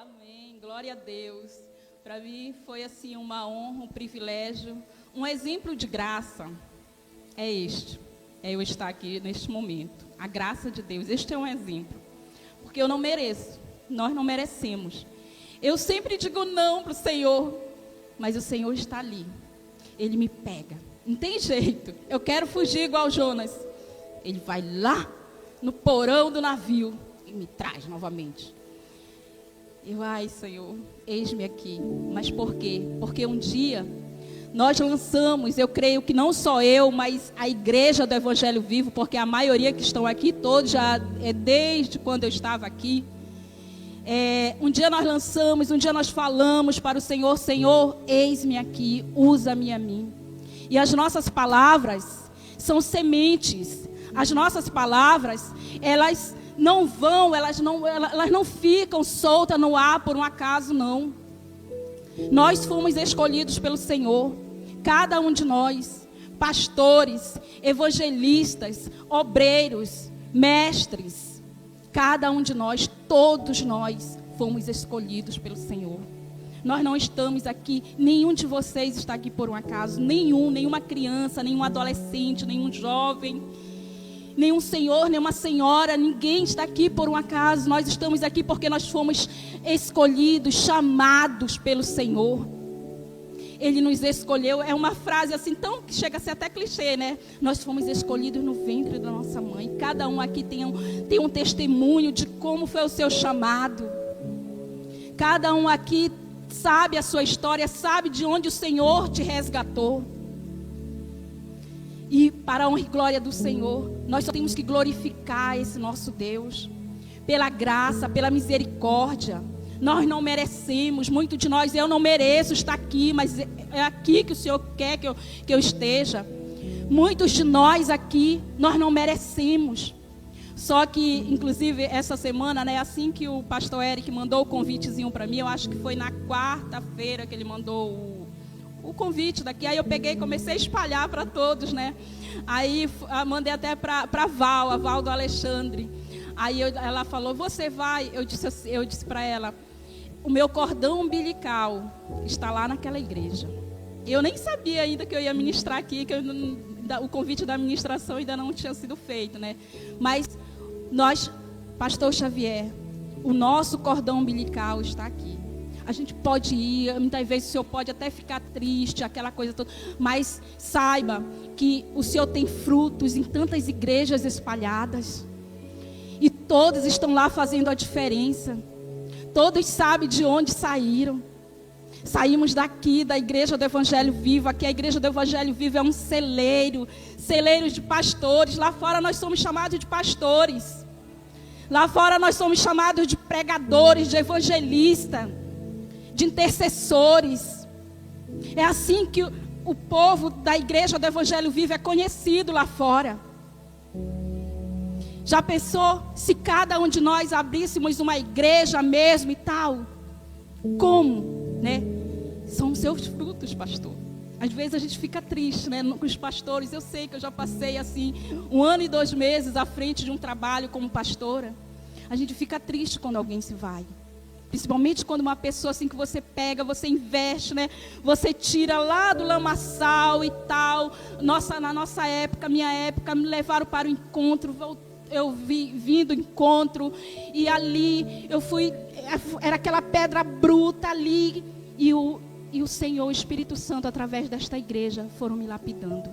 Amém, glória a Deus. Para mim foi assim uma honra, um privilégio, um exemplo de graça. É eu estar aqui neste momento. A graça de Deus, este é um exemplo. Porque eu não mereço, nós não merecemos. Eu sempre digo não para o Senhor, mas o Senhor está ali. Ele me pega, não tem jeito. Eu quero fugir igual Jonas. Ele vai lá no porão do navio e me traz novamente. Ai, Senhor, eis-me aqui. Mas por quê? Porque um dia nós lançamos, eu creio que não só eu, mas a igreja do Evangelho Vivo, porque a maioria que estão aqui, todos já desde quando eu estava aqui. Um dia nós lançamos, um dia nós falamos para o Senhor: Senhor, eis-me aqui, usa-me a mim. E as nossas palavras são sementes. As nossas palavras, elas não vão, elas não ficam soltas no ar por um acaso, não. Nós fomos escolhidos pelo Senhor, cada um de nós, pastores, evangelistas, obreiros, mestres, cada um de nós, todos nós fomos escolhidos pelo Senhor. Nós não estamos aqui, nenhum de vocês está aqui por um acaso, nenhuma criança, nenhum adolescente, nenhum jovem, nenhum senhor, nenhuma senhora, ninguém está aqui por um acaso. Nós estamos aqui porque nós fomos escolhidos, chamados pelo Senhor. Ele nos escolheu. É uma frase assim tão que chega a ser até clichê, né? Nós fomos escolhidos no ventre da nossa mãe. Cada um aqui tem um testemunho de como foi o seu chamado. Cada um aqui sabe a sua história, sabe de onde o Senhor te resgatou. E para a honra e glória do Senhor, nós só temos que glorificar esse nosso Deus. Pela graça, pela misericórdia. Nós não merecemos, muitos de nós, eu não mereço estar aqui, mas é aqui que o Senhor quer que eu esteja. Muitos de nós aqui, nós não merecemos. Só que, inclusive, essa semana, né, assim que o pastor Eric mandou o convitezinho para mim, eu acho que foi na quarta-feira que ele mandou o convite daqui, aí eu peguei e comecei a espalhar para todos, né? Aí mandei até para a Val do Alexandre. Aí ela falou: você vai? Eu disse para ela: o meu cordão umbilical está lá naquela igreja. Eu nem sabia ainda que eu ia ministrar aqui, o convite da ministração ainda não tinha sido feito, né? Mas nós, pastor Xavier, o nosso cordão umbilical está aqui. A gente pode ir, muitas vezes o Senhor pode até ficar triste, aquela coisa toda, mas saiba que o Senhor tem frutos em tantas igrejas espalhadas, e todos estão lá fazendo a diferença. Todos sabem de onde saíram. Saímos daqui, da igreja do Evangelho Vivo. Aqui a igreja do Evangelho Vivo é um celeiro de pastores. Lá fora nós somos chamados de pastores. Lá fora nós somos chamados de pregadores, de evangelistas, de intercessores. É assim que o povo da igreja do Evangelho Vivo é conhecido lá fora. Já pensou se cada um de nós abríssemos uma igreja mesmo e tal? Como, né? São os seus frutos, pastor. Às vezes a gente fica triste, né, com os pastores. Eu sei que eu já passei assim 1 ano e 2 meses à frente de um trabalho como pastora. A gente fica triste quando alguém se vai. Principalmente quando uma pessoa assim que você pega, você investe, né? Você tira lá do lamaçal e tal. Na nossa época, minha época, me levaram para o encontro. Eu vim do encontro e ali eu fui, era aquela pedra bruta ali. E o Senhor, o Espírito Santo, através desta igreja, foram me lapidando,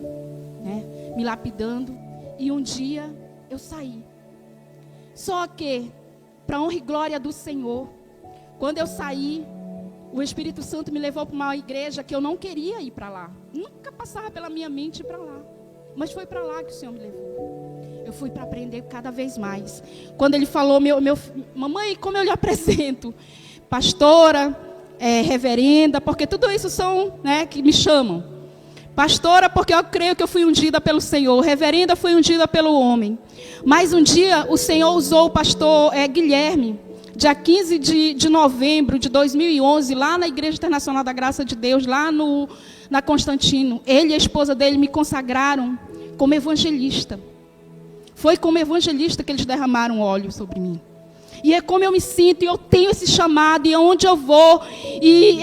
né? Me lapidando. E um dia eu saí. Só que, para a honra e glória do Senhor, quando eu saí, o Espírito Santo me levou para uma igreja que eu não queria ir para lá. Nunca passava pela minha mente ir para lá. Mas foi para lá que o Senhor me levou. Eu fui para aprender cada vez mais. Quando Ele falou, mamãe, como eu lhe apresento? Pastora, reverenda, porque tudo isso são, né, que me chamam. Pastora, porque eu creio que eu fui ungida pelo Senhor. Reverenda, fui ungida pelo homem. Mas um dia o Senhor usou o pastor Guilherme, dia 15 de novembro de 2011, lá na Igreja Internacional da Graça de Deus, lá na Constantino. Ele e a esposa dele me consagraram como evangelista. Foi como evangelista que eles derramaram óleo sobre mim. E é como eu me sinto, e eu tenho esse chamado, e é onde eu vou, e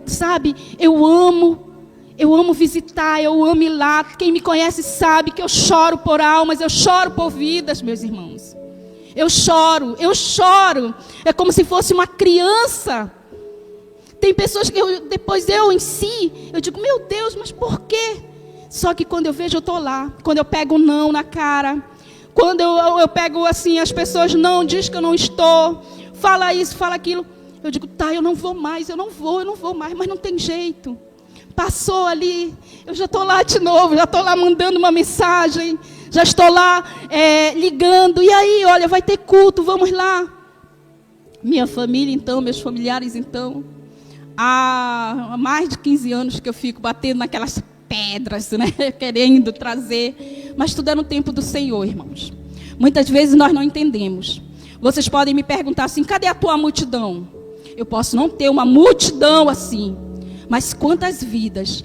sabe, eu amo visitar, eu amo ir lá. Quem me conhece sabe que eu choro por almas, eu choro por vidas, meus irmãos. Eu choro, é como se fosse uma criança. Tem pessoas que depois eu em si, eu digo, meu Deus, mas por quê? Só que quando eu vejo, eu estou lá. Quando eu pego um não na cara, quando eu pego assim, as pessoas não, diz que eu não estou, fala isso, fala aquilo. Eu digo, tá, eu não vou mais, eu não vou mais, mas não tem jeito. Passou ali, eu já estou lá de novo, já estou lá mandando uma mensagem, já estou lá ligando, e aí, olha, vai ter culto, vamos lá. Minha família então, meus familiares então, há mais de 15 anos que eu fico batendo naquelas pedras, né, querendo trazer, mas tudo é no tempo do Senhor, irmãos. Muitas vezes nós não entendemos. Vocês podem me perguntar assim, cadê a tua multidão? Eu posso não ter uma multidão assim, mas quantas vidas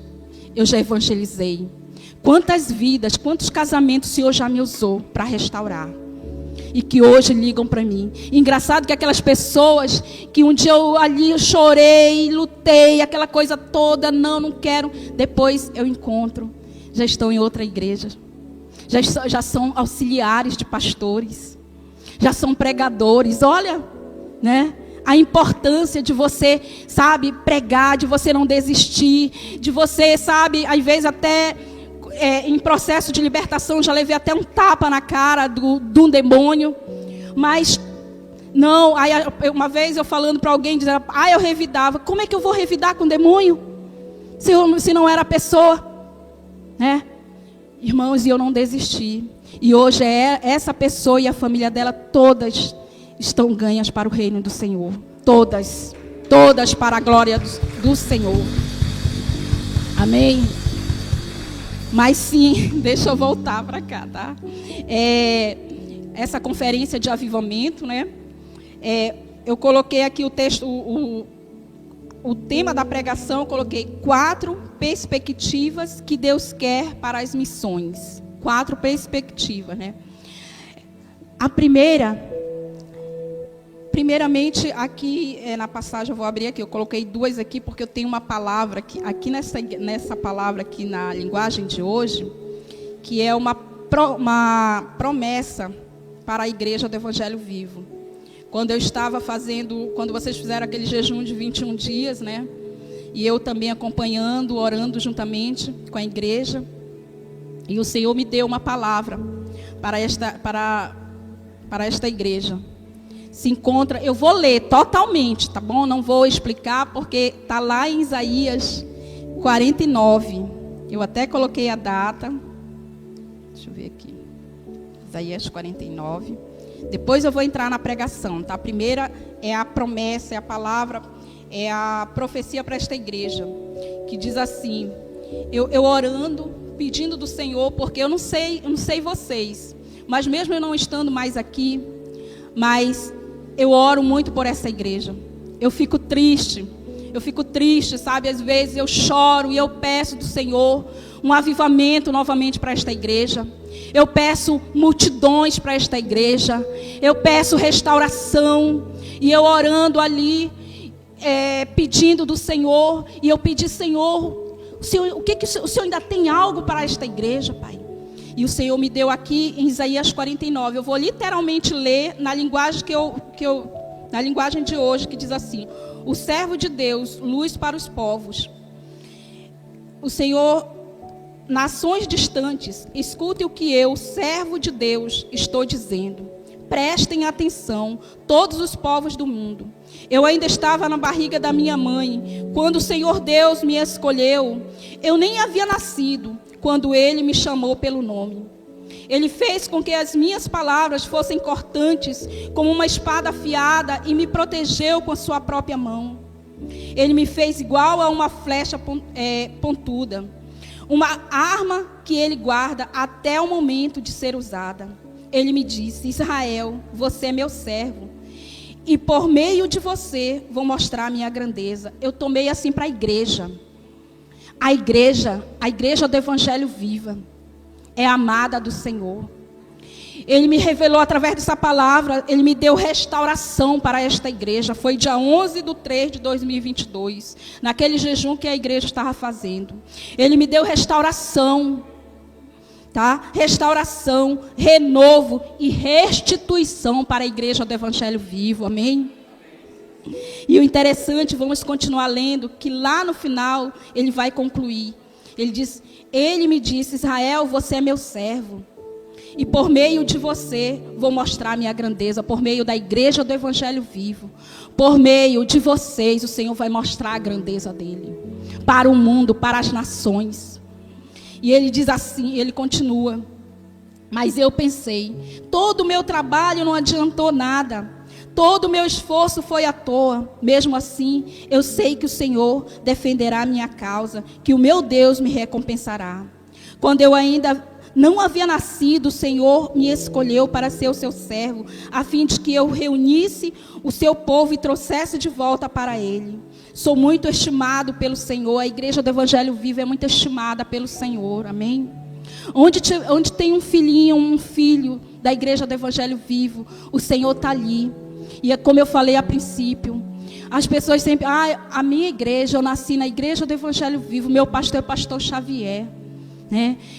eu já evangelizei? Quantas vidas, quantos casamentos o Senhor já me usou para restaurar? E que hoje ligam para mim. E engraçado que aquelas pessoas que um dia eu chorei, lutei, aquela coisa toda, não quero. Depois eu encontro, já estão em outra igreja. Já são auxiliares de pastores. Já são pregadores. Olha, né? A importância de você, sabe, pregar, de você não desistir, de você, sabe, às vezes até em processo de libertação, já levei até um tapa na cara de um demônio, mas não, aí uma vez eu falando para alguém, dizendo, eu revidava, como é que eu vou revidar com demônio, se não era a pessoa, né? Irmãos, e eu não desisti, e hoje essa pessoa e a família dela, todas estão ganhas para o reino do Senhor. Todas para a glória do Senhor. Amém? Mas sim, deixa eu voltar para cá, tá? Essa conferência de avivamento, né? Eu coloquei aqui o texto, o tema da pregação, eu coloquei 4 perspectivas que Deus quer para as missões. 4 perspectivas, né? A primeiramente, aqui na passagem, eu vou abrir aqui, eu coloquei 2 aqui, porque eu tenho uma palavra, aqui nessa palavra aqui na linguagem de hoje, que é uma promessa para a igreja do Evangelho Vivo. Quando vocês fizeram aquele jejum de 21 dias, né? E eu também acompanhando, orando juntamente com a igreja, e o Senhor me deu uma palavra para esta igreja. Se encontra, eu vou ler totalmente, tá bom? Não vou explicar, porque está lá em Isaías 49. Eu até coloquei a data. Deixa eu ver aqui. Isaías 49. Depois eu vou entrar na pregação, tá? A primeira é a promessa, é a palavra, é a profecia para esta igreja. Que diz assim, eu orando, pedindo do Senhor, porque eu não sei vocês, mas mesmo eu não estando mais aqui, mas eu oro muito por essa igreja. Eu fico triste, sabe? Às vezes eu choro e eu peço do Senhor um avivamento novamente para esta igreja. Eu peço multidões para esta igreja. Eu peço restauração. E eu orando ali, pedindo do Senhor. E eu pedi, Senhor, o Senhor ainda tem algo para esta igreja, Pai? E o Senhor me deu aqui em Isaías 49. Eu vou literalmente ler na linguagem na linguagem de hoje, que diz assim: o servo de Deus, luz para os povos. O Senhor, nações distantes, escutem o que eu, servo de Deus, estou dizendo. Prestem atenção, todos os povos do mundo. Eu ainda estava na barriga da minha mãe, quando o Senhor Deus me escolheu. Eu nem havia nascido, quando Ele me chamou pelo nome. Ele fez com que as minhas palavras fossem cortantes, como uma espada afiada, e me protegeu com a sua própria mão. Ele me fez igual a uma flecha pontuda, uma arma que Ele guarda até o momento de ser usada. Ele me disse: Israel, você é meu servo, e por meio de você vou mostrar a minha grandeza. Eu tomei assim para a igreja do Evangelho Viva, é amada do Senhor. Ele me revelou através dessa palavra, Ele me deu restauração para esta igreja. Foi dia 11/3/2022, naquele jejum que a igreja estava fazendo. Ele me deu restauração, tá? Restauração, renovo e restituição para a igreja do Evangelho Vivo, amém? E o interessante, vamos continuar lendo, que lá no final ele vai concluir. Ele diz: Ele me disse, Israel, você é meu servo. E por meio de você, vou mostrar a minha grandeza. Por meio da igreja do Evangelho Vivo. Por meio de vocês, o Senhor vai mostrar a grandeza dele. Para o mundo, para as nações. E ele diz assim, ele continua. Mas eu pensei, todo o meu trabalho não adiantou nada. Todo o meu esforço foi à toa. Mesmo assim, eu sei que o Senhor defenderá a minha causa. Que o meu Deus me recompensará. Quando eu ainda não havia nascido, o Senhor me escolheu para ser o seu servo, a fim de que eu reunisse o seu povo e trouxesse de volta para ele. Sou muito estimado pelo Senhor, a igreja do Evangelho Vivo é muito estimada pelo Senhor, amém? Onde tem um filhinho, um filho da igreja do Evangelho Vivo, o Senhor está ali. E é como eu falei a princípio, as pessoas sempre, a minha igreja, eu nasci na igreja do Evangelho Vivo, meu pastor é o pastor Xavier.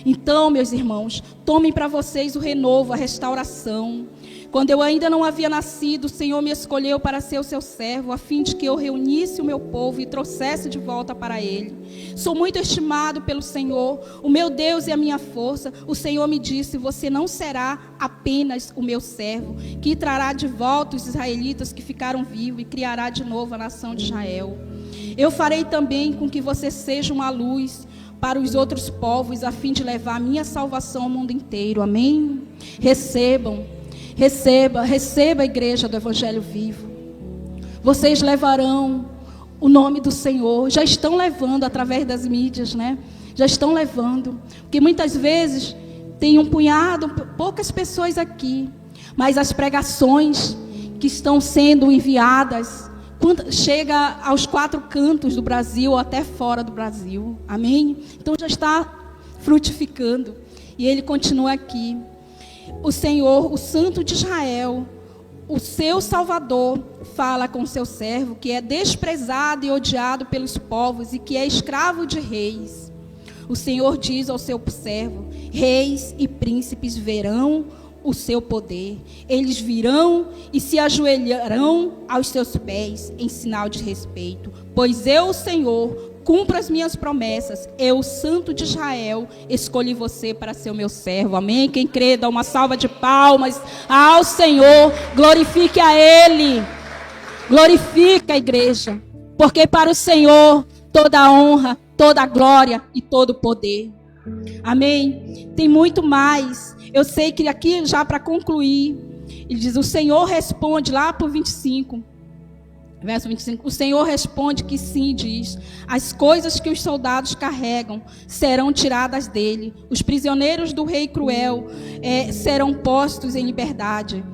Então, meus irmãos, tomem para vocês o renovo, a restauração. Quando eu ainda não havia nascido, o Senhor me escolheu para ser o seu servo, a fim de que eu reunisse o meu povo e trouxesse de volta para ele. Sou muito estimado pelo Senhor, o meu Deus e a minha força. O Senhor me disse, você não será apenas o meu servo, que trará de volta os israelitas que ficaram vivos e criará de novo a nação de Israel. Eu farei também com que você seja uma luz para os outros povos, a fim de levar a minha salvação ao mundo inteiro, amém? Receba a igreja do Evangelho Vivo. Vocês levarão o nome do Senhor, já estão levando através das mídias, né? Já estão levando, porque muitas vezes tem um punhado, poucas pessoas aqui, mas as pregações que estão sendo enviadas, chega aos 4 cantos do Brasil ou até fora do Brasil, amém? Então já está frutificando. E ele continua aqui. O Senhor, o Santo de Israel, o seu Salvador, fala com seu servo, que é desprezado e odiado pelos povos e que é escravo de reis. O Senhor diz ao seu servo, reis e príncipes verão o seu poder. Eles virão e se ajoelharão aos seus pés em sinal de respeito. Pois eu, o Senhor, cumpro as minhas promessas. Eu, o Santo de Israel, escolhi você para ser o meu servo. Amém? Quem crê, dá uma salva de palmas ao Senhor. Glorifique a Ele. Glorifique a igreja. Porque para o Senhor toda a honra, toda a glória e todo o poder. Amém? Tem muito mais. Eu sei que aqui, já para concluir, ele diz, o Senhor responde lá para o 25, verso 25, o Senhor responde que sim, diz, as coisas que os soldados carregam serão tiradas dele, os prisioneiros do rei cruel serão postos em liberdade,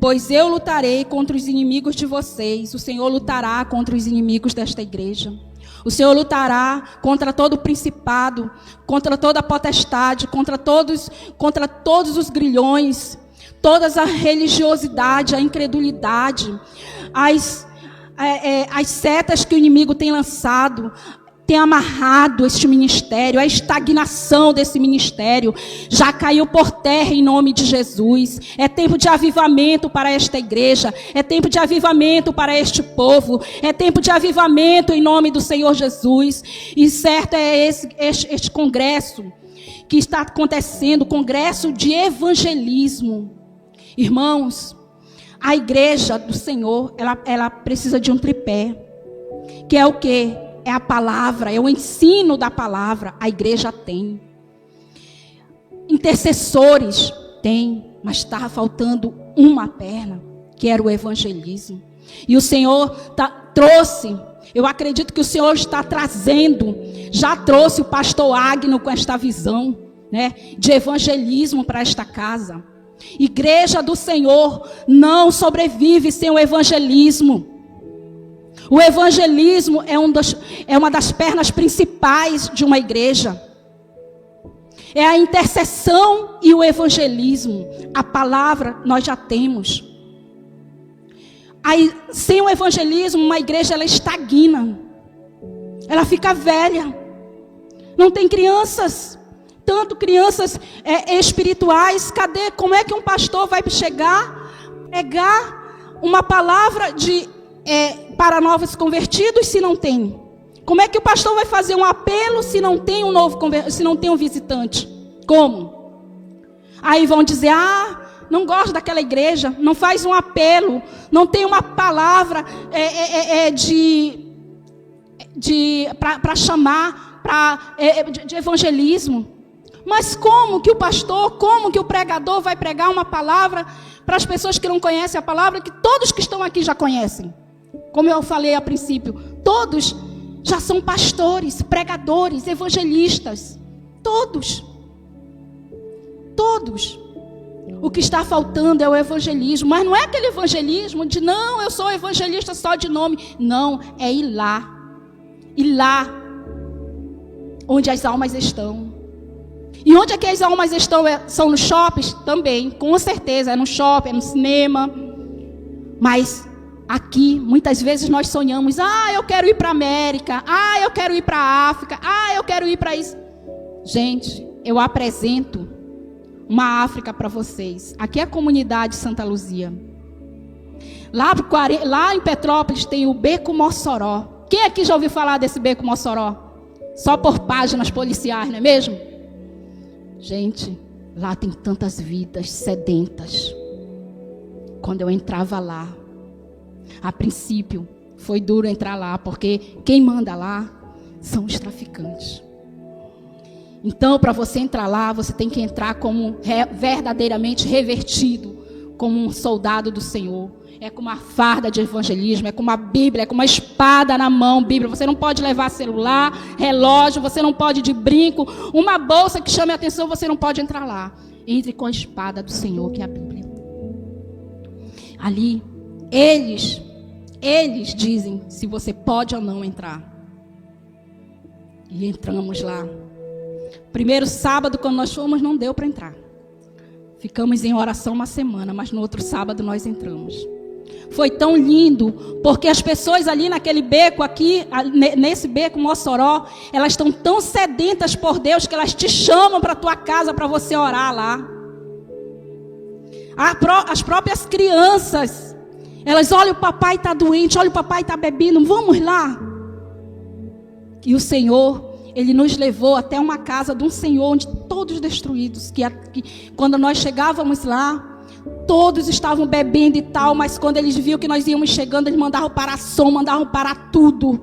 pois eu lutarei contra os inimigos de vocês, o Senhor lutará contra os inimigos desta igreja. O Senhor lutará contra todo o principado, contra toda a potestade, contra todos os grilhões, toda a religiosidade, a incredulidade, as setas que o inimigo tem lançado, tem amarrado este ministério, a estagnação desse ministério já caiu por terra em nome de Jesus. É tempo de avivamento para esta igreja, é tempo de avivamento para este povo, é tempo de avivamento em nome do Senhor Jesus. E certo é este congresso que está acontecendo, congresso de evangelismo. Irmãos, a igreja do Senhor, ela precisa de um tripé, que é o quê? É a palavra, é o ensino da palavra. A igreja tem. Intercessores tem, mas estava faltando uma perna, que era o evangelismo. E o Senhor trouxe, eu acredito que o Senhor está trazendo, já trouxe o pastor Agno com esta visão, né, de evangelismo para esta casa. Igreja do Senhor não sobrevive sem o evangelismo. O evangelismo é uma das pernas principais de uma igreja. É a intercessão e o evangelismo. A palavra nós já temos. Aí, sem o evangelismo, uma igreja ela estagna. Ela fica velha. Não tem crianças. Tanto crianças espirituais. Cadê? Como é que um pastor vai chegar, pregar uma palavra para novos convertidos se não tem? Como é que o pastor vai fazer um apelo se não tem se não tem um visitante? Como? Aí vão dizer, não gosto daquela igreja, não faz um apelo, não tem uma palavra para chamar, de evangelismo. Mas como que o pastor, como que o pregador vai pregar uma palavra para as pessoas que não conhecem a palavra, que todos que estão aqui já conhecem? Como eu falei a princípio, todos já são pastores, pregadores, evangelistas. Todos. Todos. O que está faltando é o evangelismo. Mas não é aquele evangelismo de, não, eu sou evangelista só de nome. Não, é ir lá. Ir lá. Onde as almas estão. E onde é que as almas estão? São nos shoppings? Também, com certeza. É no shopping, é no cinema. Mas aqui, muitas vezes nós sonhamos, eu quero ir para a América, eu quero ir para a África, eu quero ir para isso. Gente, eu apresento uma África para vocês. Aqui é a comunidade Santa Luzia. Lá em Petrópolis tem o Beco Mossoró. Quem aqui já ouviu falar desse Beco Mossoró? Só por páginas policiais, não é mesmo? Gente, lá tem tantas vidas sedentas. Quando eu entrava lá, a princípio, foi duro entrar lá, porque quem manda lá são os traficantes. Então, para você entrar lá, você tem que entrar como verdadeiramente revertido, como um soldado do Senhor. É com uma farda de evangelismo, é com uma Bíblia, é com uma espada na mão, Bíblia. Você não pode levar celular, relógio, você não pode ir de brinco, uma bolsa que chame a atenção, você não pode entrar lá. Entre com a espada do Senhor, que é a Bíblia. Ali, eles dizem se você pode ou não entrar. E entramos lá. Primeiro sábado, quando nós fomos, não deu para entrar. Ficamos em oração uma semana, mas no outro sábado nós entramos. Foi tão lindo, porque as pessoas ali naquele beco aqui, nesse beco Mossoró, elas estão tão sedentas por Deus que elas te chamam para a tua casa para você orar lá. As próprias crianças, elas olham, o papai está doente, olha, o papai está bebendo, vamos lá. E o Senhor, Ele nos levou até uma casa de um senhor, onde todos destruídos, que quando nós chegávamos lá, todos estavam bebendo e tal, mas quando eles viram que nós íamos chegando, eles mandavam parar som, mandavam parar tudo,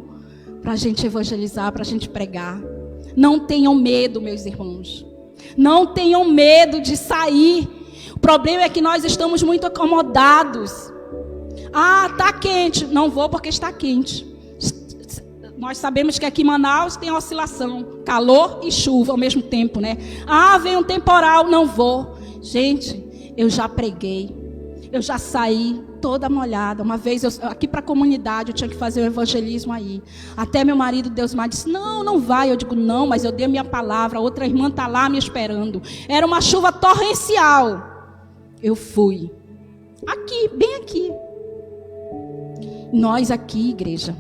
para a gente evangelizar, para a gente pregar. Não tenham medo, meus irmãos. Não tenham medo de sair. O problema é que nós estamos muito acomodados. Está quente. Não vou porque está quente. Nós sabemos que aqui em Manaus tem oscilação, calor e chuva ao mesmo tempo, né? Vem um temporal, não vou. Gente, eu já preguei, eu já saí toda molhada. Uma vez, aqui para a comunidade, eu tinha que fazer o evangelismo aí. Até meu marido, Deus me disse, não vai. Eu digo, não, mas eu dei a minha palavra, a outra irmã está lá me esperando. Era uma chuva torrencial. Eu fui. Aqui, bem aqui. Nós aqui, igreja.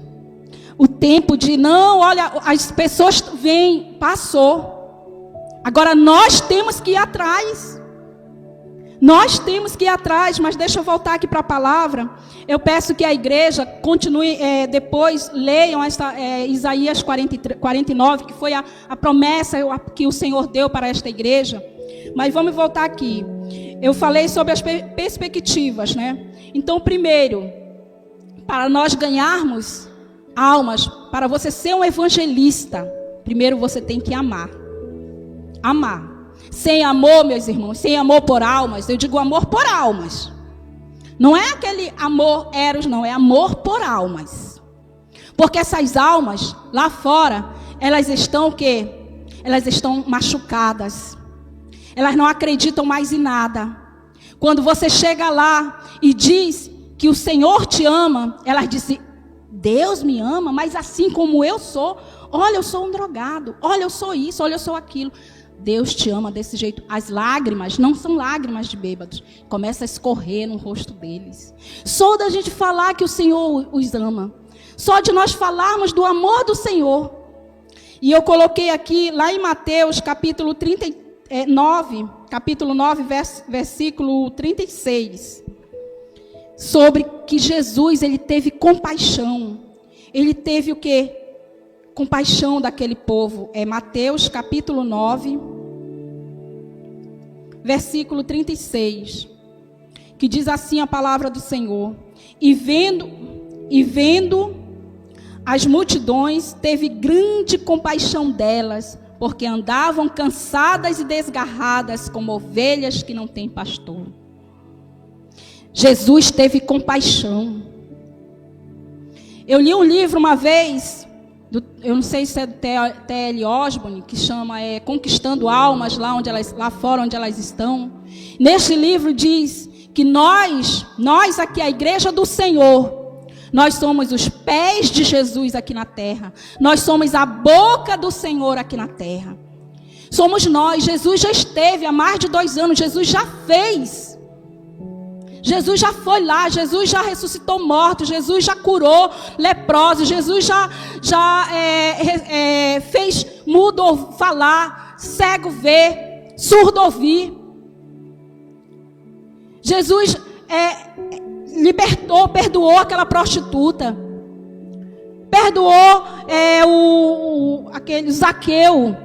O tempo de olha, as pessoas vêm, passou. Agora nós temos que ir atrás. Nós temos que ir atrás, mas deixa eu voltar aqui para a palavra. Eu peço que a igreja continue, depois leiam Isaías 49, que foi a promessa que o Senhor deu para esta igreja. Mas vamos voltar aqui. Eu falei sobre as perspectivas, né? Então, primeiro, para nós ganharmos almas, para você ser um evangelista, primeiro você tem que amar. Amar. Sem amor, meus irmãos, sem amor por almas, eu digo amor por almas. Não é aquele amor eros, não, é amor por almas. Porque essas almas, lá fora, elas estão o quê? Elas estão machucadas. Elas não acreditam mais em nada. Quando você chega lá e diz que o Senhor te ama, elas dizem, Deus me ama, mas assim como eu sou, olha, eu sou um drogado, olha, eu sou isso, olha, eu sou aquilo. Deus te ama desse jeito. As lágrimas não são lágrimas de bêbados. Começa a escorrer no rosto deles. Só da gente falar que o Senhor os ama. Só de nós falarmos do amor do Senhor. E eu coloquei aqui, lá em Mateus, capítulo 9, versículo 36. Sobre que Jesus, ele teve compaixão. Ele teve o quê? Compaixão daquele povo. É Mateus capítulo 9, versículo 36, que diz assim a palavra do Senhor: E vendo as multidões, teve grande compaixão delas, porque andavam cansadas e desgarradas, como ovelhas que não têm pastor. Jesus teve compaixão. Eu li um livro uma vez, eu não sei se é do T.L. Osborne, que chama Conquistando Almas, lá fora onde elas estão. Neste livro diz que nós aqui, a igreja do Senhor, nós somos os pés de Jesus aqui na terra. Nós somos a boca do Senhor aqui na terra. Somos nós. Jesus já esteve há mais de 2 anos, Jesus já fez. Jesus já foi lá, Jesus já ressuscitou mortos, Jesus já curou leprosos, Jesus já fez mudo falar, cego ver, surdo ouvir. Jesus libertou, perdoou aquela prostituta, perdoou aquele Zaqueu.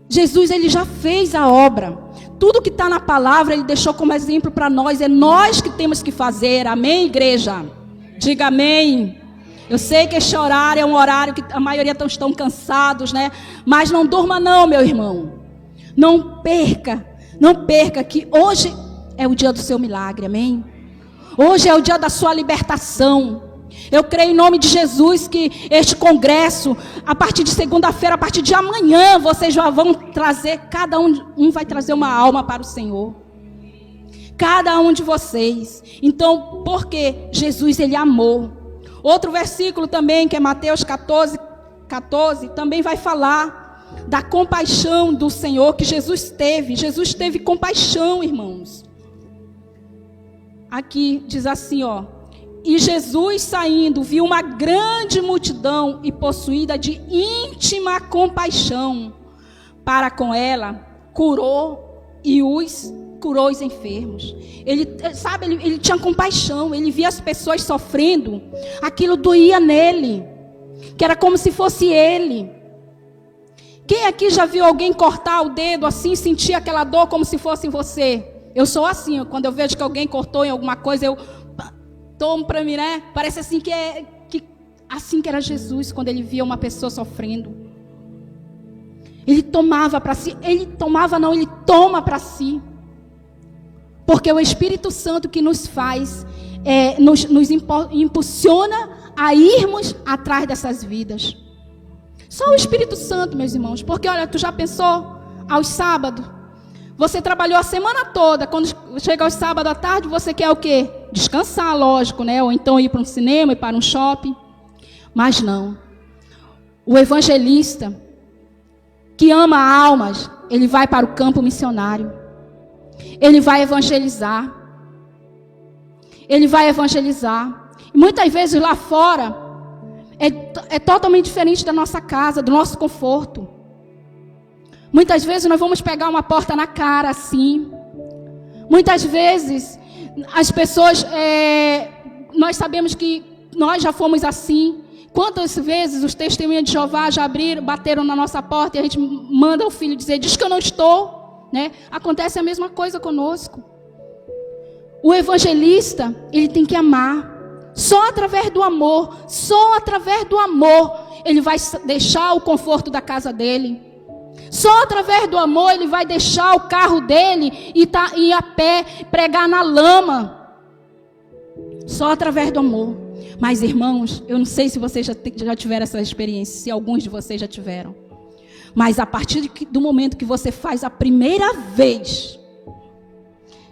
Jesus, ele já fez a obra. Tudo que está na palavra, ele deixou como exemplo para nós. É nós que temos que fazer. Amém, igreja? Diga amém. Eu sei que este horário é um horário que a maioria estão cansados, né? Mas não durma não, meu irmão. Não perca que hoje é o dia do seu milagre, amém? Hoje é o dia da sua libertação. Eu creio em nome de Jesus que este congresso, a partir de segunda-feira, a partir de amanhã, vocês já vão trazer, cada um vai trazer uma alma para o Senhor. Cada um de vocês. Então, porque Jesus, ele amou. Outro versículo também, que é Mateus 14, também vai falar da compaixão do Senhor que Jesus teve. Jesus teve compaixão, irmãos. Aqui diz assim, ó: E Jesus, saindo, viu uma grande multidão e, possuída de íntima compaixão para com ela, curou os enfermos. Ele tinha compaixão, ele via as pessoas sofrendo, aquilo doía nele, que era como se fosse ele. Quem aqui já viu alguém cortar o dedo assim, sentir aquela dor como se fosse você? Eu sou assim, quando eu vejo que alguém cortou em alguma coisa, eu tomo para mim, né? Parece assim assim que era Jesus quando ele via uma pessoa sofrendo. Ele tomava para si, ele toma para si. Porque é o Espírito Santo que nos faz, nos impulsiona a irmos atrás dessas vidas. Só o Espírito Santo, meus irmãos. Porque olha, tu já pensou aos sábados? Você trabalhou a semana toda, quando chega aos sábados à tarde, você quer o quê? Descansar, lógico, né? Ou então ir para um cinema, ir para um shopping. Mas não. O evangelista, que ama almas, ele vai para o campo missionário. Ele vai evangelizar. Ele vai evangelizar. E muitas vezes lá fora, é totalmente diferente da nossa casa, do nosso conforto. Muitas vezes nós vamos pegar uma porta na cara assim. Muitas vezes as pessoas, nós sabemos que nós já fomos assim. Quantas vezes os testemunhas de Jeová já bateram na nossa porta e a gente manda o filho dizer, diz que eu não estou, né? Acontece a mesma coisa conosco. O evangelista, ele tem que amar. Só através do amor, ele vai deixar o conforto da casa dele. Só através do amor ele vai deixar o carro dele e ir a pé, pregar na lama. Só através do amor. Mas irmãos, eu não sei se vocês já tiveram essa experiência, se alguns de vocês já tiveram. Mas a partir do momento que você faz a primeira vez,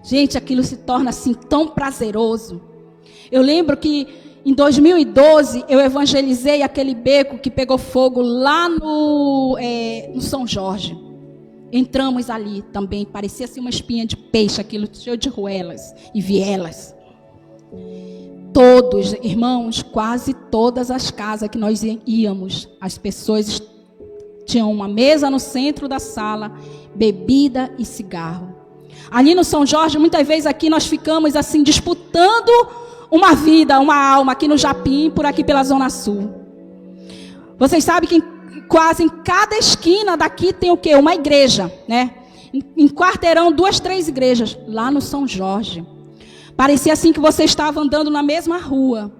gente, aquilo se torna assim tão prazeroso. Eu lembro que em 2012, eu evangelizei aquele beco que pegou fogo lá no São Jorge. Entramos ali também, parecia assim uma espinha de peixe, aquilo cheio de ruelas e vielas. Todos, irmãos, quase todas as casas que nós íamos, as pessoas tinham uma mesa no centro da sala, bebida e cigarro. Ali no São Jorge, muitas vezes aqui nós ficamos assim, disputando uma vida, uma alma, aqui no Japim, por aqui pela Zona Sul. Vocês sabem que quase em cada esquina daqui tem o quê? Uma igreja, né? Em quarteirão, 2, 3 igrejas. Lá no São Jorge. Parecia assim que você estava andando na mesma rua.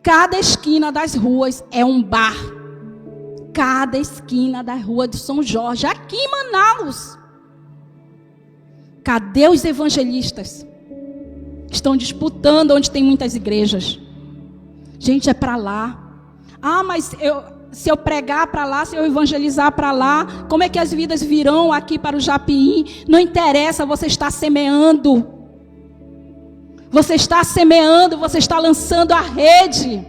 Cada esquina das ruas é um bar. Cada esquina da rua de São Jorge. Aqui em Manaus. Cadê os evangelistas? Estão disputando onde tem muitas igrejas. Gente, é para lá. Ah, mas se eu pregar para lá, se eu evangelizar para lá, como é que as vidas virão aqui para o Japim? Não interessa, você está semeando. Você está semeando, você está lançando a rede.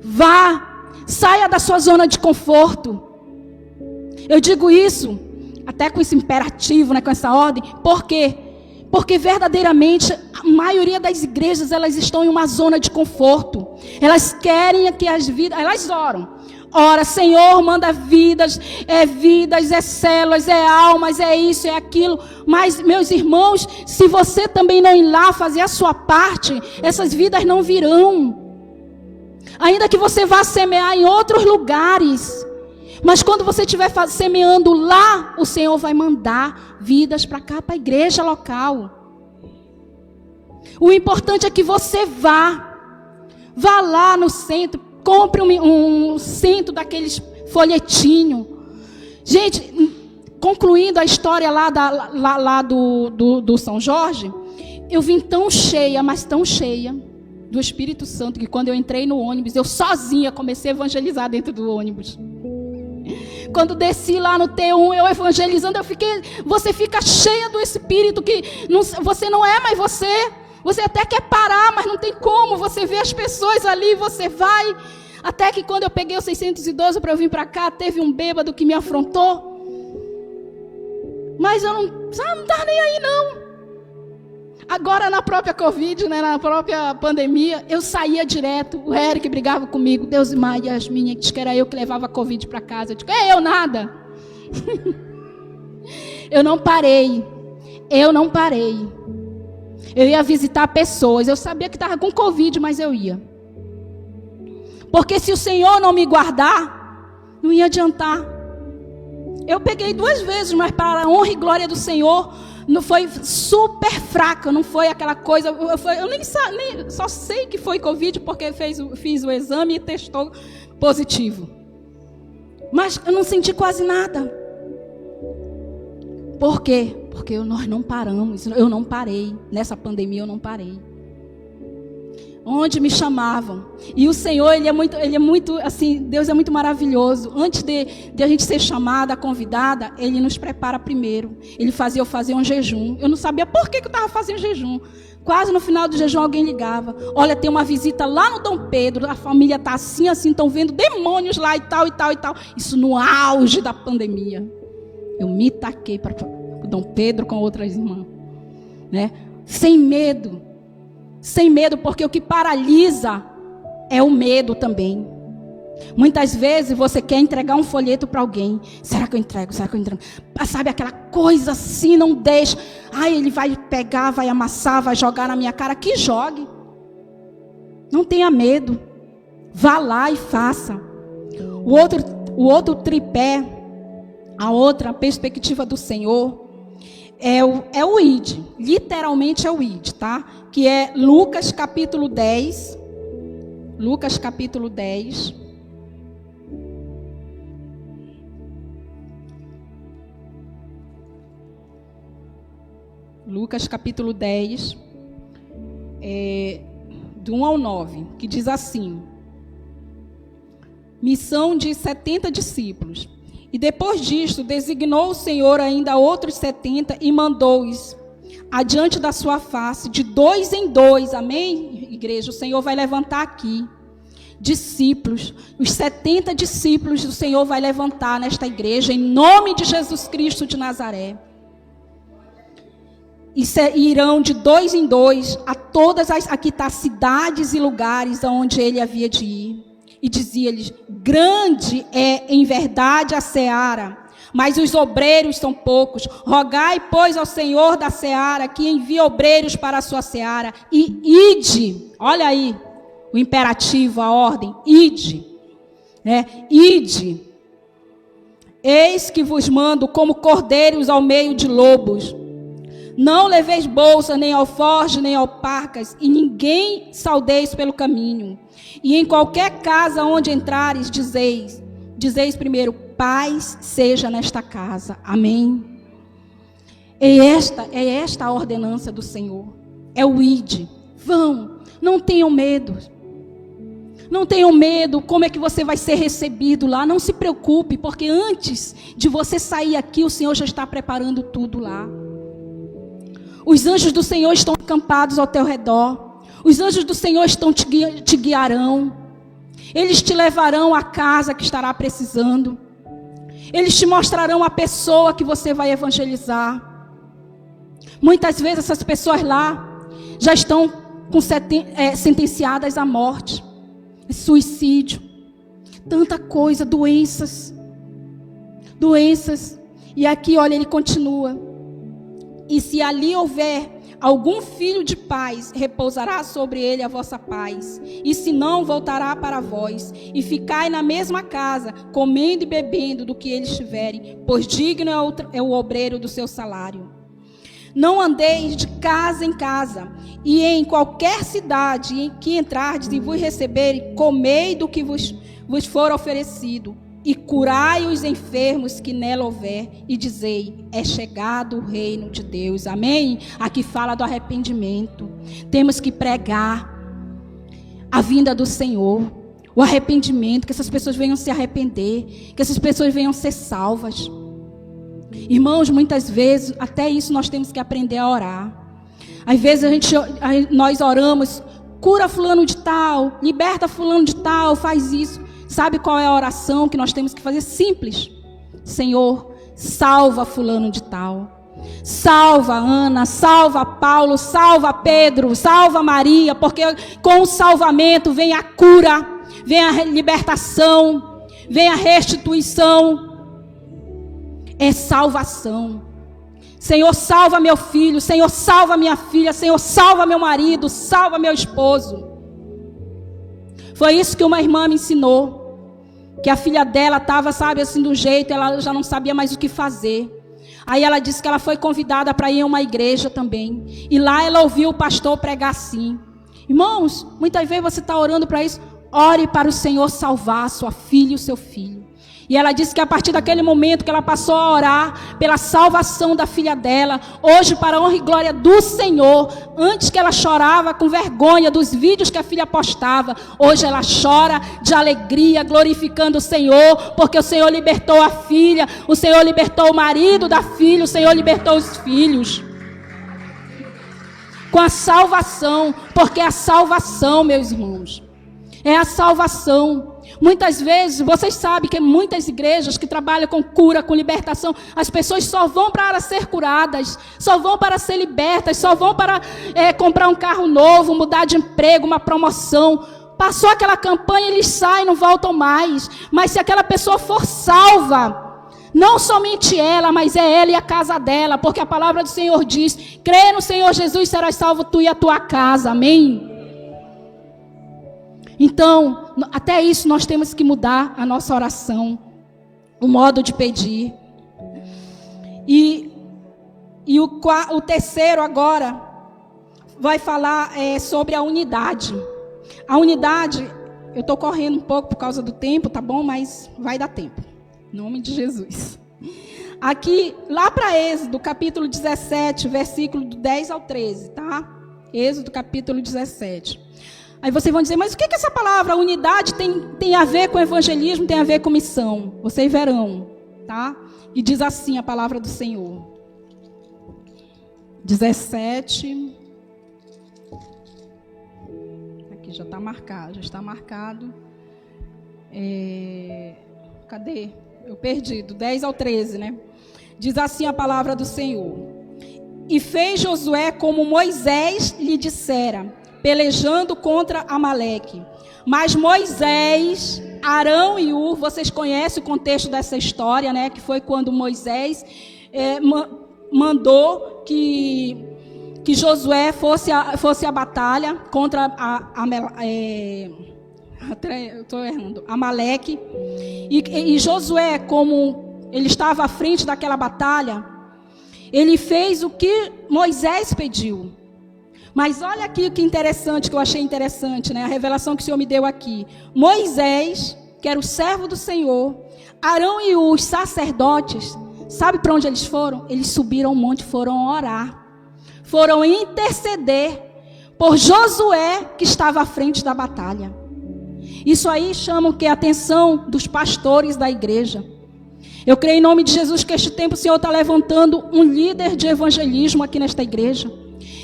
Vá, saia da sua zona de conforto. Eu digo isso, até com esse imperativo, né, com essa ordem, por quê? Porque verdadeiramente a maioria das igrejas, elas estão em uma zona de conforto. Elas querem que as vidas, elas oram. Ora, Senhor, manda vidas, é células, é almas, é isso, é aquilo. Mas, meus irmãos, se você também não ir lá fazer a sua parte, essas vidas não virão. Ainda que você vá semear em outros lugares. Mas quando você estiver semeando lá, o Senhor vai mandar vidas para cá, para a igreja local. O importante é que você vá lá no centro, compre um centro daqueles folhetinhos. Gente, concluindo a história lá do São Jorge, eu vim tão cheia, mas tão cheia do Espírito Santo, que quando eu entrei no ônibus, eu sozinha comecei a evangelizar dentro do ônibus. Quando desci lá no T1, eu evangelizando, você fica cheia do Espírito, que você não é mais você até quer parar, mas não tem como, você vê as pessoas ali, você vai, até que quando eu peguei o 612 para eu vir para cá, teve um bêbado que me afrontou, mas eu não estava nem aí não. Agora na própria Covid, né, na própria pandemia, eu saía direto. O Eric brigava comigo. Deus e Maria, Yasmin, diz que era eu que levava a Covid para casa. Eu digo, eu nada. Eu não parei. Eu ia visitar pessoas. Eu sabia que estava com Covid, mas eu ia. Porque se o Senhor não me guardar, não ia adiantar. Eu peguei 2 vezes, mas para a honra e glória do Senhor, não foi super fraca, não foi aquela coisa. Eu nem só sei que foi Covid porque fiz o exame e testou positivo. Mas eu não senti quase nada. Por quê? Porque nós não paramos. Eu não parei. Nessa pandemia eu não parei. Onde me chamavam. E o Senhor, Ele é muito, assim, Deus é muito maravilhoso. Antes de a gente ser chamada, convidada, Ele nos prepara primeiro. Ele fazia eu fazer um jejum. Eu não sabia por que eu estava fazendo jejum. Quase no final do jejum alguém ligava. Olha, tem uma visita lá no Dom Pedro, a família está assim, estão vendo demônios lá e tal, e tal, e tal. Isso no auge da pandemia. Eu me taquei para o Dom Pedro com outras irmãs. Né? Sem medo. Sem medo, porque o que paralisa é o medo também. Muitas vezes você quer entregar um folheto para alguém. Será que eu entrego? Será que eu entrego? Sabe aquela coisa assim, não deixa. Ai, ele vai pegar, vai amassar, vai jogar na minha cara. Que jogue. Não tenha medo. Vá lá e faça. O outro tripé, a outra perspectiva do Senhor, é o ID. Literalmente é o ID, tá? Que é Lucas capítulo 10. Lucas capítulo 10. Lucas capítulo 10, do 1 ao 9, que diz assim: missão de 70 discípulos. E depois disto, designou o Senhor ainda outros 70 e mandou-os adiante da sua face, de 2 em 2, amém, igreja? O Senhor vai levantar aqui discípulos, os 70 discípulos do Senhor vai levantar nesta igreja, em nome de Jesus Cristo de Nazaré. E irão de 2 em 2 a todas as, aqui está, cidades e lugares aonde ele havia de ir. E dizia-lhes: grande é em verdade a seara, mas os obreiros são poucos. Rogai, pois, ao Senhor da seara que envie obreiros para a sua seara. E ide, olha aí o imperativo, a ordem, ide. Ide. Eis que vos mando como cordeiros ao meio de lobos. Não leveis bolsa, nem alforje, nem alparcas, e ninguém saudeis pelo caminho. E em qualquer casa onde entrares, dizeis primeiro: paz seja nesta casa. Amém. É esta a ordenança do Senhor. É o ide. Vão, não tenham medo. Não tenham medo, como é que você vai ser recebido lá? Não se preocupe, porque antes de você sair aqui, o Senhor já está preparando tudo lá. Os anjos do Senhor estão acampados ao teu redor. Os anjos do Senhor te guiarão. Eles te levarão à casa que estará precisando. Eles te mostrarão a pessoa que você vai evangelizar. Muitas vezes essas pessoas lá já estão sentenciadas à morte, suicídio, tanta coisa, doenças. E aqui, olha, ele continua. E se ali houver algum filho de paz, repousará sobre ele a vossa paz. E se não, voltará para vós. E ficai na mesma casa, comendo e bebendo do que eles tiverem, pois digno é o obreiro do seu salário. Não andeis de casa em casa, e em qualquer cidade em que entrardes e vos receberem, comei do que vos for oferecido. E curai os enfermos que nela houver, e dizei: é chegado o reino de Deus. Amém? Aqui fala do arrependimento. Temos que pregar a vinda do Senhor, o arrependimento, que essas pessoas venham se arrepender, que essas pessoas venham ser salvas. Irmãos, muitas vezes, até isso nós temos que aprender a orar. Às vezes nós oramos: cura fulano de tal, liberta fulano de tal, faz isso. Sabe qual é a oração que nós temos que fazer? Simples. Senhor, salva fulano de tal. Salva Ana, salva Paulo, salva Pedro, salva Maria, porque com o salvamento vem a cura, vem a libertação, vem a restituição. É salvação. Senhor, salva meu filho. Senhor, salva minha filha. Senhor, salva meu marido, salva meu esposo. Foi isso que uma irmã me ensinou, que a filha dela estava, sabe, assim, do jeito, ela já não sabia mais o que fazer. Aí ela disse que ela foi convidada para ir a uma igreja também, e lá ela ouviu o pastor pregar assim. Irmãos, muitas vezes você está orando para isso. Ore para o Senhor salvar a sua filha e o seu filho. E ela disse que a partir daquele momento que ela passou a orar pela salvação da filha dela, hoje, para a honra e glória do Senhor, antes que ela chorava com vergonha dos vídeos que a filha postava, hoje ela chora de alegria, glorificando o Senhor, porque o Senhor libertou a filha, o Senhor libertou o marido da filha, o Senhor libertou os filhos. Com a salvação, porque é a salvação, meus irmãos, é a salvação. Muitas vezes, vocês sabem que muitas igrejas que trabalham com cura, com libertação, as pessoas só vão para ser curadas, só vão para ser libertas, só vão para comprar um carro novo, mudar de emprego, uma promoção. Passou aquela campanha, eles saem, não voltam mais. Mas se aquela pessoa for salva, não somente ela, mas é ela e a casa dela, porque a palavra do Senhor diz: crê no Senhor Jesus, serás salvo tu e a tua casa. Amém? Então, até isso nós temos que mudar a nossa oração, o modo de pedir. E o terceiro agora vai falar sobre a unidade. A unidade, eu estou correndo um pouco por causa do tempo, tá bom? Mas vai dar tempo, em nome de Jesus. Aqui, lá para Êxodo, capítulo 17, versículo do 10 ao 13, tá? Êxodo, capítulo 17. Aí vocês vão dizer: mas o que essa palavra unidade tem a ver com evangelismo, tem a ver com missão? Vocês verão, tá? E diz assim a palavra do Senhor. 17. Aqui já está marcado. Cadê? Eu perdi, do 10 ao 13, né? Diz assim a palavra do Senhor. E fez Josué como Moisés lhe dissera, pelejando contra Amaleque. Mas Moisés, Arão e Ur, vocês conhecem o contexto dessa história, né? Que foi quando Moisés mandou que Josué fosse à batalha contra Amaleque. E Josué, como ele estava à frente daquela batalha, ele fez o que Moisés pediu. Mas olha aqui o que interessante, que eu achei interessante, né? A revelação que o Senhor me deu aqui. Moisés, que era o servo do Senhor, Arão e os sacerdotes, sabe para onde eles foram? Eles subiram ao monte, foram orar. Foram interceder por Josué, que estava à frente da batalha. Isso aí chama a atenção dos pastores da igreja. Eu creio em nome de Jesus que este tempo o Senhor está levantando um líder de evangelismo aqui nesta igreja.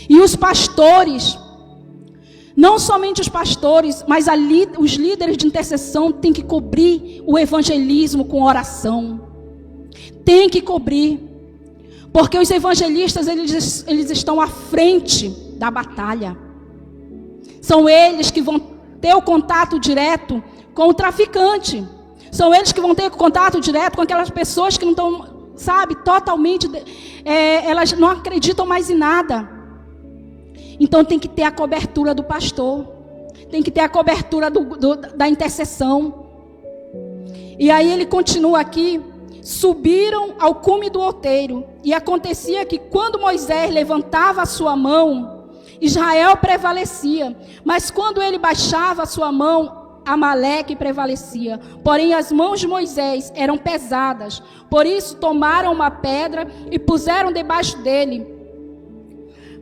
E os pastores, não somente os pastores, mas os líderes de intercessão têm que cobrir o evangelismo com oração. Tem que cobrir. Porque os evangelistas, eles estão à frente da batalha. São eles que vão ter o contato direto com o traficante. São eles que vão ter contato direto com aquelas pessoas que não estão, totalmente, elas não acreditam mais em nada. Então tem que ter a cobertura do pastor. Tem que ter a cobertura da intercessão. E aí ele continua aqui. Subiram ao cume do outeiro. E acontecia que quando Moisés levantava a sua mão, Israel prevalecia. Mas quando ele baixava a sua mão, Amaleque prevalecia. Porém as mãos de Moisés eram pesadas. Por isso tomaram uma pedra e puseram debaixo dele,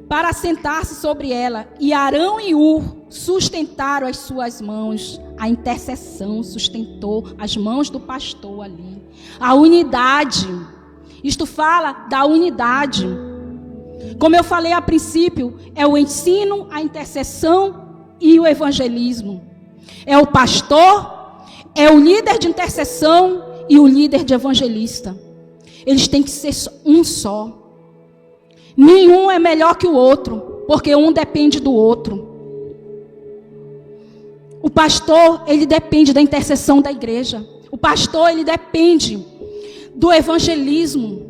para sentar-se sobre ela. E Arão e Ur sustentaram as suas mãos. A intercessão sustentou as mãos do pastor ali. A unidade. Isto fala da unidade. Como eu falei a princípio, é o ensino, a intercessão e o evangelismo. É o pastor, é o líder de intercessão e o líder de evangelista. Eles têm que ser um só. Nenhum é melhor que o outro, porque um depende do outro. O pastor, ele depende da intercessão da igreja. O pastor, ele depende do evangelismo.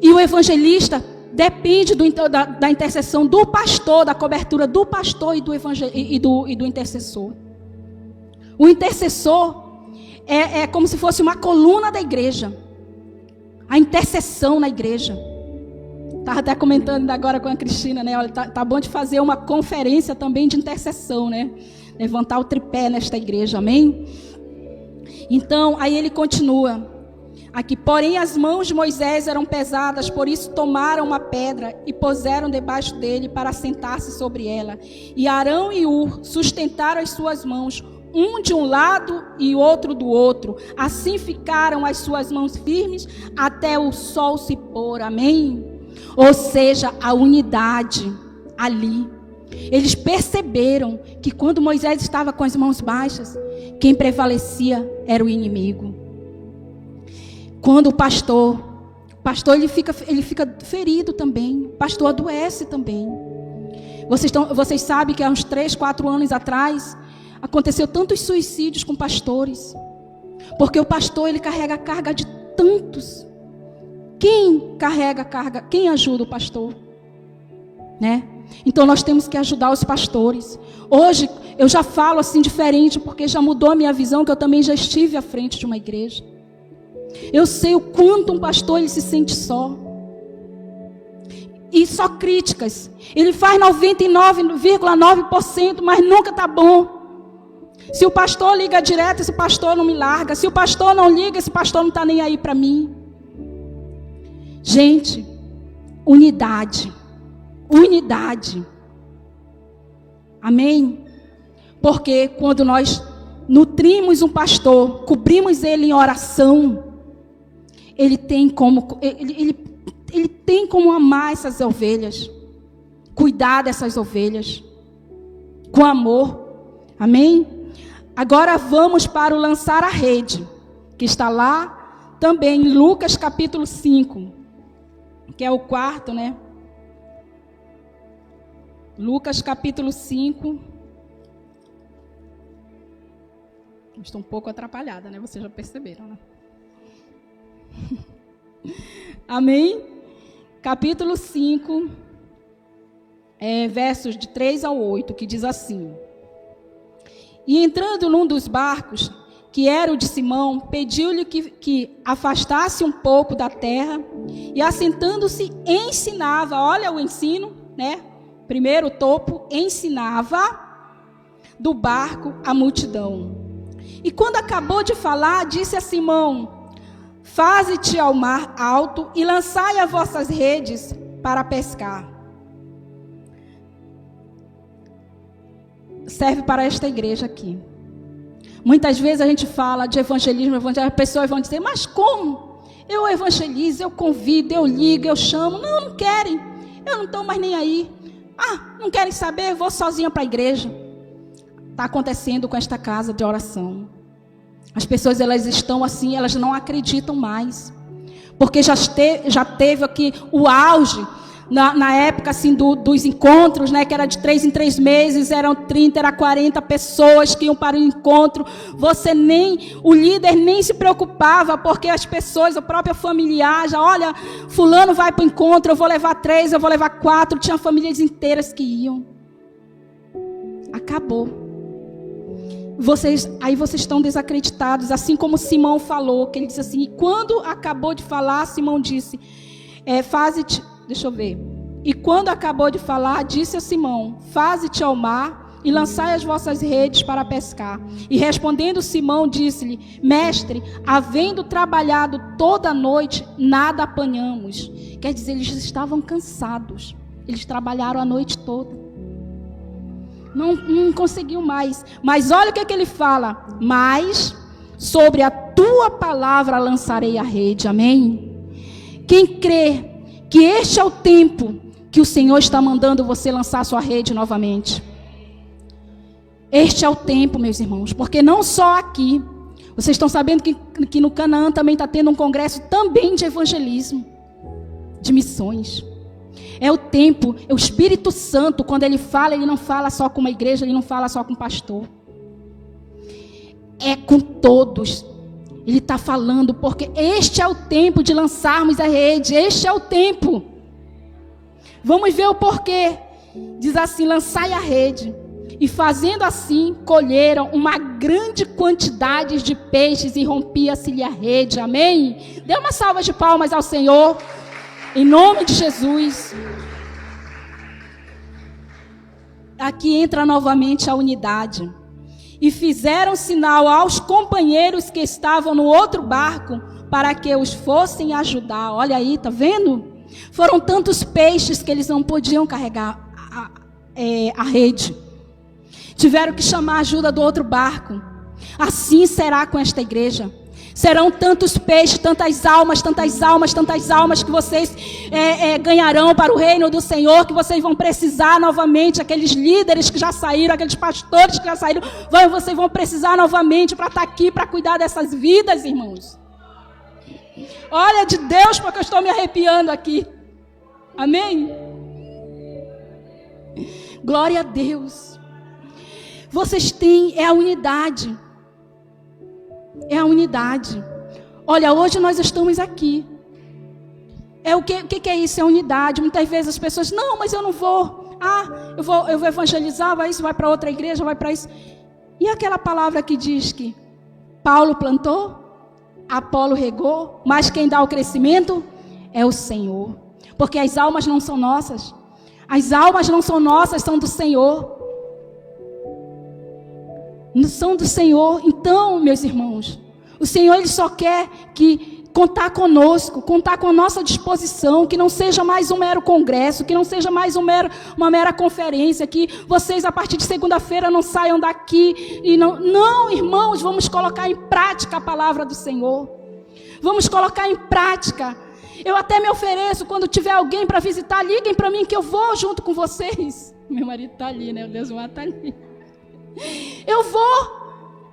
E o evangelista depende da intercessão do pastor, da cobertura do pastor e do intercessor. O intercessor é como se fosse uma coluna da igreja. A intercessão na igreja. Estava até comentando agora com a Cristina, né? Olha, tá bom de fazer uma conferência também de intercessão, né? Levantar o tripé nesta igreja, amém? Então, aí ele continua. Aqui, porém as mãos de Moisés eram pesadas, por isso tomaram uma pedra e puseram debaixo dele para sentar-se sobre ela. E Arão e Ur sustentaram as suas mãos, um de um lado e outro do outro. Assim ficaram as suas mãos firmes até o sol se pôr. Amém? Ou seja, a unidade ali. Eles perceberam que quando Moisés estava com as mãos baixas, quem prevalecia era o inimigo. Quando o pastor ele fica ferido também. O pastor adoece também. Vocês sabem que há uns 3, 4 anos atrás aconteceu tantos suicídios com pastores. Porque o pastor, ele carrega a carga de tantos. Quem carrega a carga? Quem ajuda o pastor? Né? Então nós temos que ajudar os pastores. Hoje eu já falo assim diferente, porque já mudou a minha visão, que eu também já estive à frente de uma igreja. Eu sei o quanto um pastor ele se sente só. E só críticas. Ele faz 99,9%, mas nunca está bom. Se o pastor liga direto, esse pastor não me larga. Se o pastor não liga, esse pastor não está nem aí para mim. Gente, unidade. Unidade. Amém? Porque quando nós nutrimos um pastor, cobrimos ele em oração, ele tem como... Ele tem como amar essas ovelhas, cuidar dessas ovelhas, com amor. Amém? Agora vamos para o lançar a rede, que está lá também em Lucas capítulo 5, que é o quarto, né? Lucas capítulo 5. Estou um pouco atrapalhada, né? Vocês já perceberam, né? Amém? Capítulo 5, versos de 3 ao 8, que diz assim: E entrando num dos barcos, que era o de Simão, pediu-lhe que afastasse um pouco da terra, e assentando-se ensinava, olha o ensino, né? Primeiro topo, ensinava do barco a multidão. E quando acabou de falar, disse a Simão: Faze-te ao mar alto e lançai as vossas redes para pescar. Serve para esta igreja aqui. Muitas vezes a gente fala de evangelismo, as pessoas vão dizer: mas como? Eu evangelizo, eu convido, eu ligo, eu chamo. Não querem. Eu não estou mais nem aí. Não querem saber, vou sozinha para a igreja. Está acontecendo com esta casa de oração. As pessoas, elas estão assim, elas não acreditam mais. Porque já teve aqui o auge, na época assim, dos encontros, né, que era de 3 em 3 meses, eram 30, era 40 pessoas que iam para o encontro. O líder nem se preocupava, porque as pessoas, a própria familiar, já, olha, fulano vai para o encontro, eu vou levar 3, eu vou levar 4, tinha famílias inteiras que iam. Acabou. Aí vocês estão desacreditados, assim como Simão falou, que ele disse assim, e quando acabou de falar, Simão disse, deixa eu ver, e quando acabou de falar, disse a Simão, faze-te ao mar e lançai as vossas redes para pescar. E respondendo Simão, disse-lhe, mestre, havendo trabalhado toda a noite, nada apanhamos. Quer dizer, eles estavam cansados, eles trabalharam a noite toda. Não conseguiu mais. Mas olha o que ele fala. Mas sobre a tua palavra lançarei a rede. Amém? Quem crê que este é o tempo que o Senhor está mandando você lançar a sua rede novamente. Este é o tempo, meus irmãos. Porque não só aqui. Vocês estão sabendo que no Canaã também está tendo um congresso também de evangelismo. De missões. É o tempo, é o Espírito Santo, quando ele fala, ele não fala só com uma igreja, ele não fala só com um pastor. É com todos. Ele está falando, porque este é o tempo de lançarmos a rede, este é o tempo. Vamos ver o porquê. Diz assim, lançai a rede. E fazendo assim, colheram uma grande quantidade de peixes e rompia-se-lhe a rede. Amém? Dê uma salva de palmas ao Senhor. Em nome de Jesus. Aqui entra novamente a unidade. E fizeram sinal aos companheiros que estavam no outro barco para que os fossem ajudar. Olha aí, tá vendo? Foram tantos peixes que eles não podiam carregar a rede. Tiveram que chamar a ajuda do outro barco. Assim será com esta igreja. Serão tantos peixes, tantas almas que vocês ganharão para o reino do Senhor, que vocês vão precisar novamente, aqueles líderes que já saíram, aqueles pastores que já saíram, vocês vão precisar novamente para estar aqui, para cuidar dessas vidas, irmãos. Olha de Deus, porque eu estou me arrepiando aqui. Amém? Glória a Deus. Vocês têm, a unidade. É a unidade. Olha, hoje nós estamos aqui. O que é isso? É unidade. Muitas vezes as pessoas, não, mas eu não vou. Eu vou evangelizar, vai para outra igreja, vai para isso. E aquela palavra que diz que Paulo plantou, Apolo regou, mas quem dá o crescimento é o Senhor. Porque as almas não são nossas. As almas não são nossas, são do Senhor. São do Senhor. Então, meus irmãos, o Senhor, Ele só quer contar conosco, contar com a nossa disposição, que não seja mais um mero congresso, que não seja mais uma mera conferência, que vocês a partir de segunda-feira não saiam daqui e não, irmãos, vamos colocar em prática a palavra do Senhor. Vamos colocar em prática. Eu até me ofereço, quando tiver alguém para visitar, liguem para mim que eu vou junto com vocês. Meu marido está ali, né? O Deus está ali. Eu vou,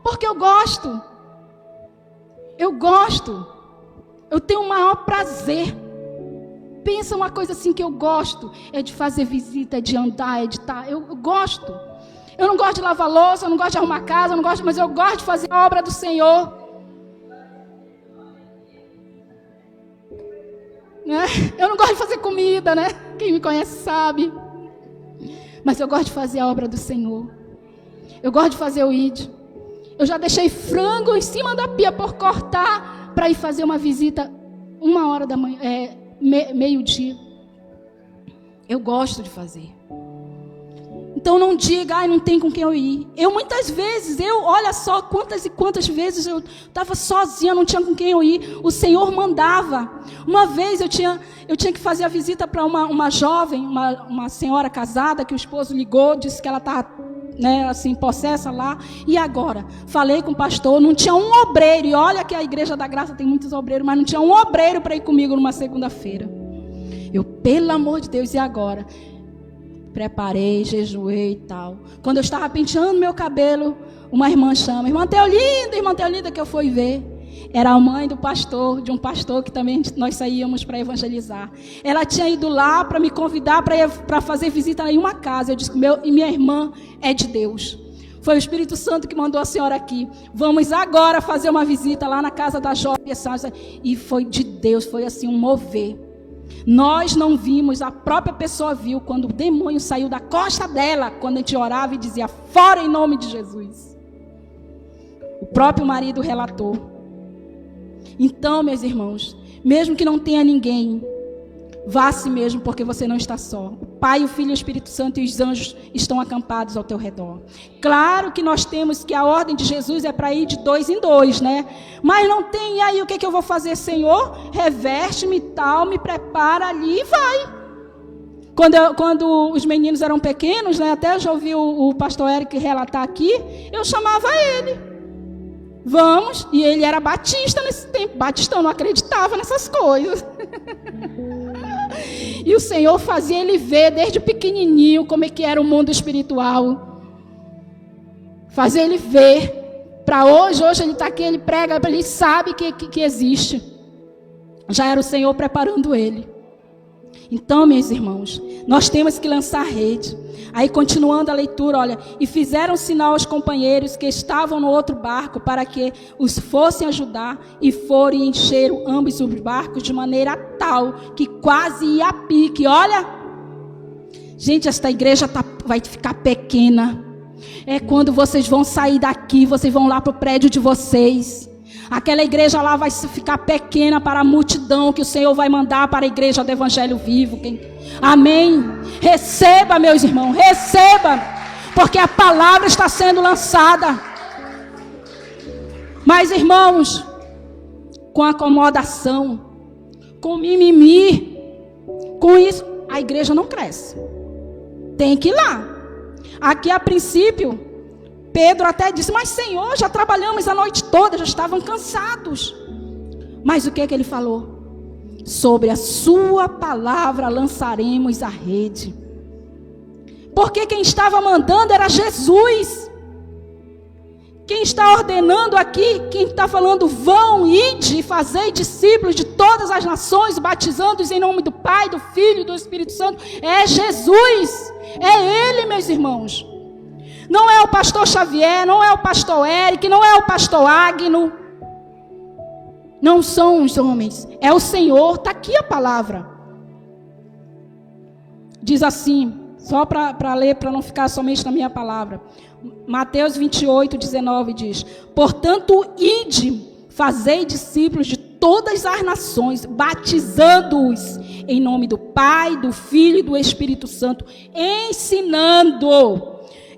porque eu gosto. Eu gosto. Eu tenho o maior prazer. Pensa uma coisa assim que eu gosto. É de fazer visita, é de andar, é de estar. Eu gosto. Eu não gosto de lavar louça, eu não gosto de arrumar casa, eu não gosto, mas eu gosto de fazer a obra do Senhor. Né? Eu não gosto de fazer comida, né? Quem me conhece sabe. Mas eu gosto de fazer a obra do Senhor. Eu gosto de fazer o ID. Eu já deixei frango em cima da pia por cortar para ir fazer uma visita 1h da manhã, meio-dia. Eu gosto de fazer. Então não diga, não tem com quem eu ir. Eu muitas vezes, olha só quantas e quantas vezes eu estava sozinha, não tinha com quem eu ir. O Senhor mandava. Uma vez eu tinha que fazer a visita para uma jovem, uma senhora casada, que o esposo ligou, disse que ela estava, né, assim, possessa lá. E agora? Falei com o pastor, não tinha um obreiro. E olha que a Igreja da Graça tem muitos obreiros, mas não tinha um obreiro para ir comigo numa segunda-feira. Eu, pelo amor de Deus, e agora? Preparei, jejuei e tal. Quando eu estava penteando meu cabelo, uma irmã chama, irmã Teolinda, que eu fui ver. Era a mãe do pastor, de um pastor que também nós saíamos para evangelizar. Ela tinha ido lá para me convidar para fazer visita em uma casa. Eu disse, minha irmã é de Deus. Foi o Espírito Santo que mandou a senhora aqui. Vamos agora fazer uma visita lá na casa da jovem. E foi de Deus, foi assim um mover. Nós não vimos, a própria pessoa viu quando o demônio saiu da costa dela, quando a gente orava e dizia, fora em nome de Jesus. O próprio marido relatou. Então, meus irmãos, mesmo que não tenha ninguém, vá a si mesmo, porque você não está só. O Pai, o Filho, o Espírito Santo e os anjos estão acampados ao teu redor. Claro que nós temos que a ordem de Jesus é para ir de 2 em 2, né? Mas não tem, e aí o que eu vou fazer, Senhor? Reveste-me e tal, me prepara ali e vai. Quando os meninos eram pequenos, né? Até eu já ouvi o pastor Eric relatar aqui, eu chamava ele. Vamos, e ele era batista nesse tempo. Batistão não acreditava nessas coisas. E o Senhor fazia ele ver desde pequenininho como é que era o mundo espiritual. Fazia ele ver. Para hoje ele está aqui, ele prega, ele sabe que existe. Já era o Senhor preparando ele. Então, meus irmãos, nós temos que lançar rede. Aí, continuando a leitura, olha, e fizeram sinal aos companheiros que estavam no outro barco para que os fossem ajudar e foram e encheram ambos os barcos de maneira tal que quase ia a pique. Olha, gente, esta igreja vai ficar pequena. É quando vocês vão sair daqui, vocês vão lá para o prédio de vocês. Aquela igreja lá vai ficar pequena para a multidão que o Senhor vai mandar para a igreja do Evangelho Vivo. Amém? Receba, meus irmãos, receba, porque a palavra está sendo lançada. Mas, irmãos, com acomodação, com mimimi, com isso, a igreja não cresce. Tem que ir lá. Aqui, a princípio, Pedro até disse, mas Senhor, já trabalhamos a noite toda, já estavam cansados. Mas o que ele falou? Sobre a sua palavra lançaremos a rede. Porque quem estava mandando era Jesus. Quem está ordenando aqui, quem está falando, vão, ide e fazei discípulos de todas as nações, batizando-os em nome do Pai, do Filho e do Espírito Santo, é Jesus. É Ele, meus irmãos. Não é o pastor Xavier, não é o pastor Eric, não é o pastor Agno. Não são os homens, é o Senhor. Está aqui a palavra. Diz assim, só para ler, para não ficar somente na minha palavra. Mateus 28, 19 diz, portanto, ide, fazei discípulos de todas as nações, batizando-os em nome do Pai, do Filho e do Espírito Santo,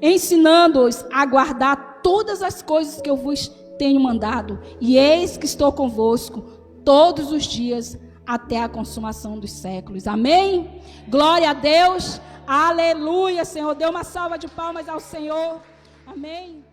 ensinando-os a guardar todas as coisas que eu vos tenho mandado, e eis que estou convosco todos os dias até a consumação dos séculos. Amém? Glória a Deus. Aleluia, Senhor. Dê uma salva de palmas ao Senhor. Amém.